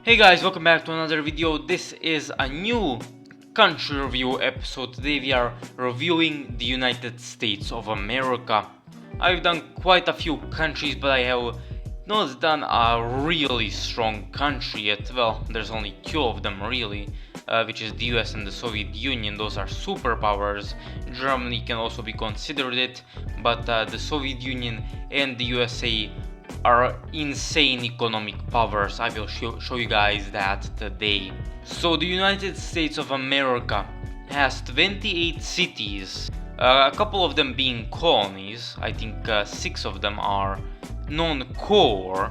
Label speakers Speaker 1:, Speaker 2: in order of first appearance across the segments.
Speaker 1: Hey guys, welcome back to another video. This is a new country review episode. Today we are reviewing the United States of America. I've done quite a few countries, but I have not done a really strong country yet. Well, there's only two of them really, which is the US and the Soviet Union. Those are superpowers. Germany can also be considered it, but the Soviet Union and the USA are insane economic powers. I will show you guys that today. So the United States of America has 28 cities, a couple of them being colonies. I think 6 of them are non-core.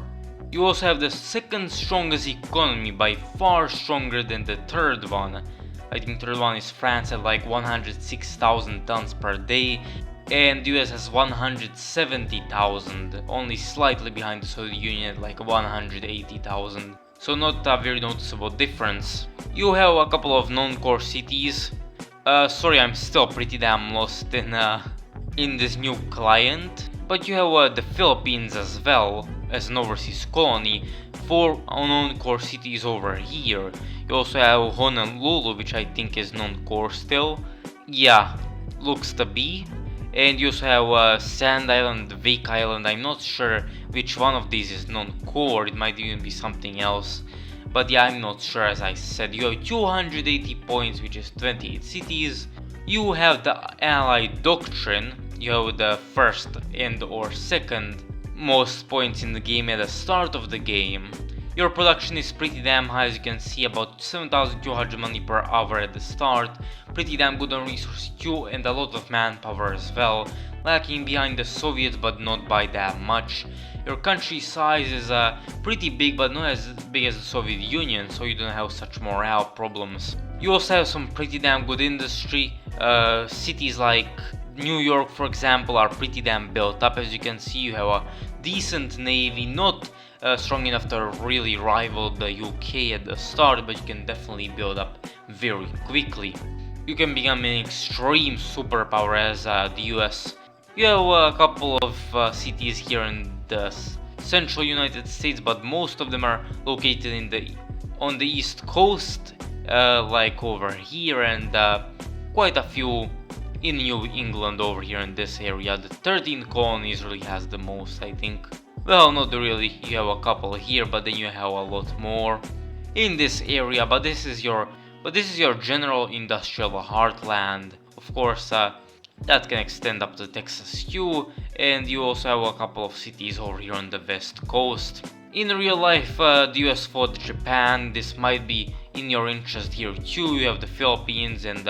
Speaker 1: You also have the second strongest economy, by far stronger than the third one. I think third one is France at like 106,000 tons per day, and the US has 170,000, only slightly behind the Soviet Union at like 180,000. So not a very noticeable difference. You have a couple of non-core cities. Sorry, I'm still pretty damn lost in this new client. But you have the Philippines as well as an overseas colony. 4 non-core cities over here. You also have Honolulu, which I think is non-core still. Yeah, looks to be. And you also have Sand Island, Wake Island. I'm not sure which one of these is non-core. It might even be something else. But yeah, I'm not sure. As I said, you have 280 points, which is 28 cities. You have the Allied Doctrine. You have the first and or second most points in the game at the start of the game. Your production is pretty damn high, as you can see, about 7,200 money per hour at the start. Pretty damn good on resource queue and a lot of manpower as well. Lacking behind the Soviets, but not by that much. Your country size is pretty big, but not as big as the Soviet Union, so you don't have such morale problems. You also have some pretty damn good industry. Cities like New York, for example, are pretty damn built up. As you can see, you have a decent navy, not strong enough to really rival the UK at the start, but you can definitely build up very quickly. You can become an extreme superpower as the US. You have a couple of cities here in the central United States, but most of them are located on the east coast, like over here, and quite a few in New England over here in this area. The 13 colonies really has the most, I think. Well, not really. You have a couple here, but then you have a lot more in this area. But this is your general industrial heartland. Of course, that can extend up to Texas too, and you also have a couple of cities over here on the west coast. In real life, the US fought Japan. This might be in your interest here too. You have the Philippines, and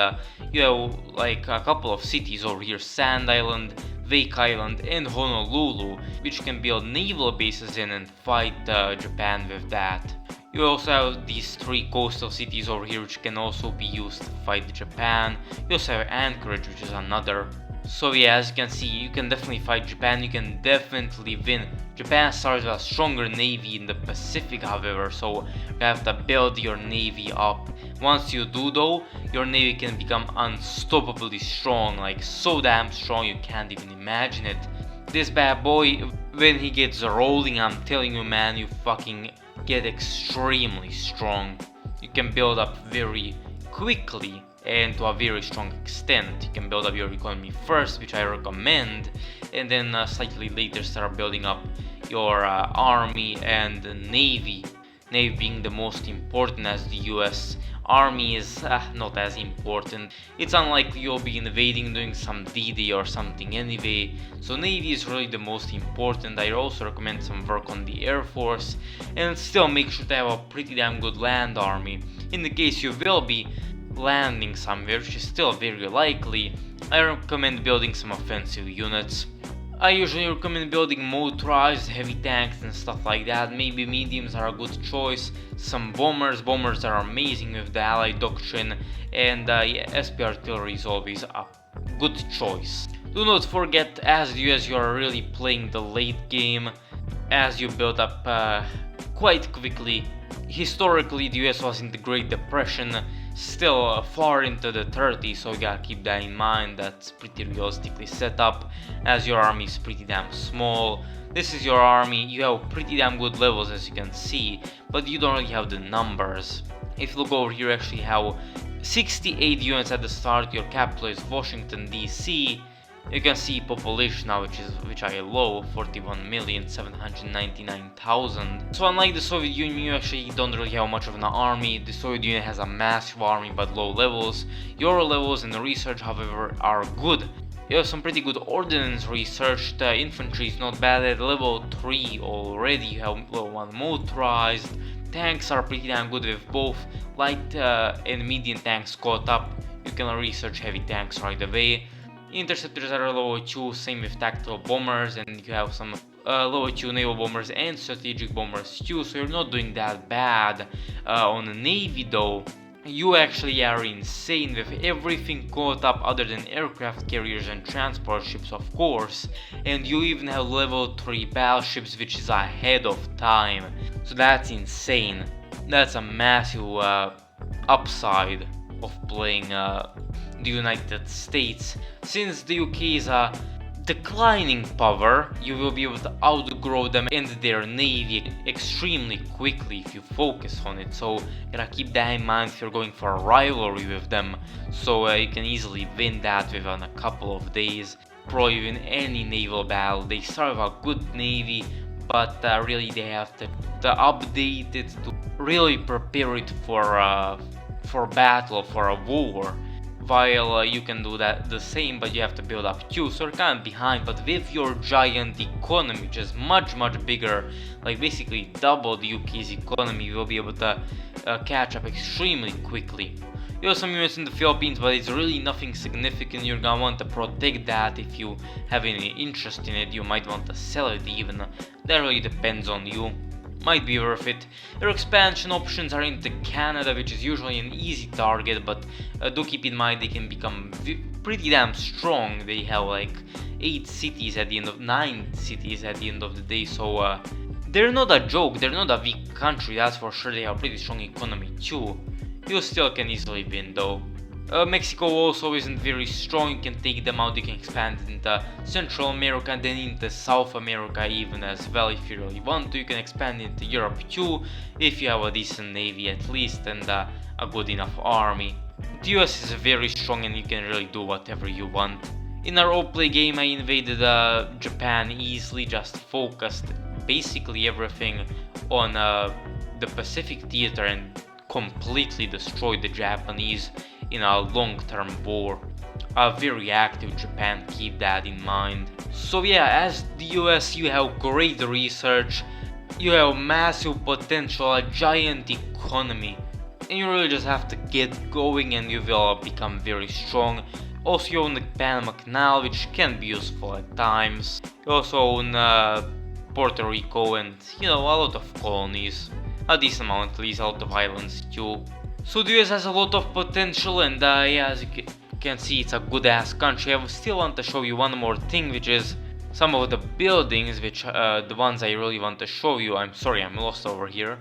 Speaker 1: you have like a couple of cities over here: Sand Island, Wake Island, and Honolulu, which can build naval bases in and fight Japan with that. You also have these 3 coastal cities over here, which can also be used to fight Japan. You also have Anchorage, which is another. So yeah, as you can see, you can definitely fight Japan. You can definitely win. Japan starts with a stronger navy in the Pacific, however, so you have to build your navy up. Once you do though, your navy can become unstoppably strong, like so damn strong you can't even imagine it. This bad boy, when he gets rolling, I'm telling you man, you fucking get extremely strong. You can build up very quickly and to a very strong extent. You can build up your economy first, which I recommend, and then slightly later start building up your army and navy. Navy being the most important, as the US Army is not as important. It's unlikely you'll be invading doing some D-Day or something anyway, so Navy is really the most important. I also recommend some work on the Air Force, and still make sure to have a pretty damn good land army. In the case you will be landing somewhere, which is still very likely, I recommend building some offensive units. I usually recommend building motorized heavy tanks and stuff like that. Maybe mediums are a good choice. Some bombers are amazing with the Allied Doctrine, and yeah, SP artillery is always a good choice. Do not forget, as you are really playing the late game, as you build up quite quickly. Historically, the US was in the Great Depression, still far into the 30s, so you gotta keep that in mind. That's pretty realistically set up, as your army is pretty damn small. This is your army. You have pretty damn good levels, as you can see, but you don't really have the numbers. If you look over here, you actually have 68 units at the start. Your capital is Washington DC. You can see population now, which are low, 41,799,000. So unlike the Soviet Union, you actually don't really have much of an army. The Soviet Union has a massive army but low levels. Your levels in the research, however, are good. You have some pretty good ordnance research. The infantry is not bad at level 3 already. You have level 1 motorized. Tanks are pretty damn good with both light and medium tanks caught up. You can research heavy tanks right away. Interceptors are level 2, same with tactical bombers, and you have some level 2 naval bombers and strategic bombers too, so you're not doing that bad. On the navy though, you actually are insane with everything caught up other than aircraft carriers and transport ships, of course, and you even have level 3 battleships, which is ahead of time, so that's insane. That's a massive upside of playing the United States. Since the UK is a declining power, you will be able to outgrow them and their navy extremely quickly if you focus on it, so gotta keep that in mind if you're going for a rivalry with them, so you can easily win that within a couple of days, probably win any naval battle. They start with a good navy, but really they have to update it to really prepare it for battle, for a war. While you can do that the same, but you have to build up too, so you're kind of behind. But with your giant economy, which is much bigger, like basically double the UK's economy, you will be able to catch up extremely quickly. You have some units in the Philippines, but it's really nothing significant. You're gonna want to protect that. If you have any interest in it, you might want to sell it even. That really depends on you. Might be worth it. Your expansion options are into Canada, which is usually an easy target, but do keep in mind they can become pretty damn strong. They have like 9 cities at the end of the day, so they're not a joke. They're not a weak country, that's for sure. They have a pretty strong economy too. You still can easily win though. Mexico also isn't very strong. You can take them out. You can expand into Central America and then into South America even as well if you really want to. You can expand into Europe too if you have a decent navy at least and a good enough army. The US is very strong and you can really do whatever you want. In our roleplay game I invaded Japan easily, just focused basically everything on the Pacific theater and completely destroyed the Japanese in a long-term war. A very active Japan, keep that in mind. So yeah, as the US you have great research, you have massive potential, a giant economy, and you really just have to get going and you will become very strong. Also you own the Panama Canal, which can be useful at times. You also own Puerto Rico and a lot of colonies. A decent amount at least, a lot of islands too. So the US has a lot of potential and yeah, as you can see it's a good ass country. I still want to show you one more thing, which is some of the buildings, which the ones I really want to show you. I'm sorry, I'm lost over here.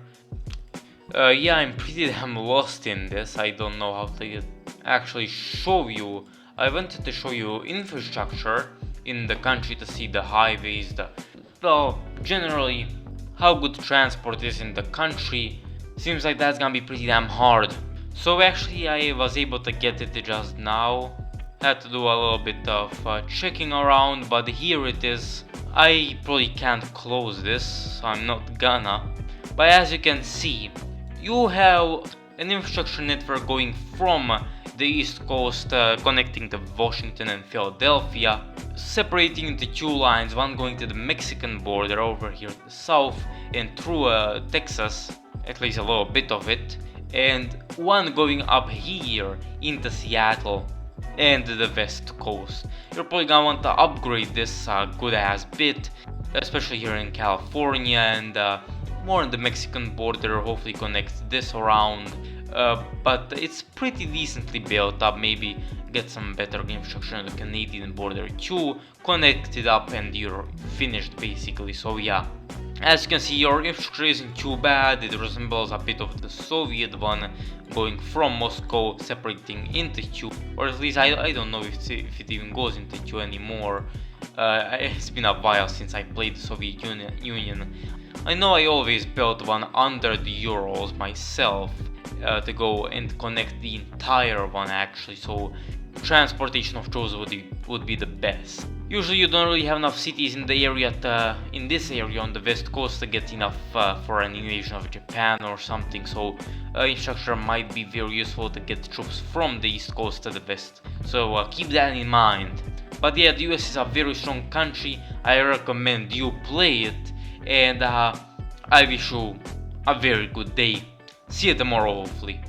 Speaker 1: Yeah, I'm pretty damn lost in this. I don't know how to actually show you. I wanted to show you infrastructure in the country to see the highways, well, generally how good transport is in the country. Seems like that's gonna be pretty damn hard. So actually I was able to get it just now. Had to do a little bit of checking around, but here it is. I probably can't close this, so I'm not gonna. But as you can see, you have an infrastructure network going from the east coast connecting to Washington and Philadelphia, separating into two lines, one going to the Mexican border over here to the south and through Texas, at least a little bit of it, and one going up here into Seattle and the west coast. You're probably gonna want to upgrade this good ass bit, especially here in California and more on the Mexican border. Hopefully connect this around, but it's pretty decently built up. Maybe get some better infrastructure on the Canadian border too, connect it up and you're finished basically. So yeah, as you can see, your infrastructure isn't too bad. It resembles a bit of the Soviet one, going from Moscow, separating into two, or at least I don't know if it even goes into two anymore. It's been a while since I played the Soviet Union. I know I always built one under the Urals myself to go and connect the entire one actually, so transportation of troops would be the best. Usually you don't really have enough cities in the area in this area on the west coast to get enough for an invasion of Japan or something, so infrastructure might be very useful to get troops from the east coast to the west, so keep that in mind. But yeah, the US is a very strong country. I recommend you play it, and I wish you a very good day. See you tomorrow, hopefully.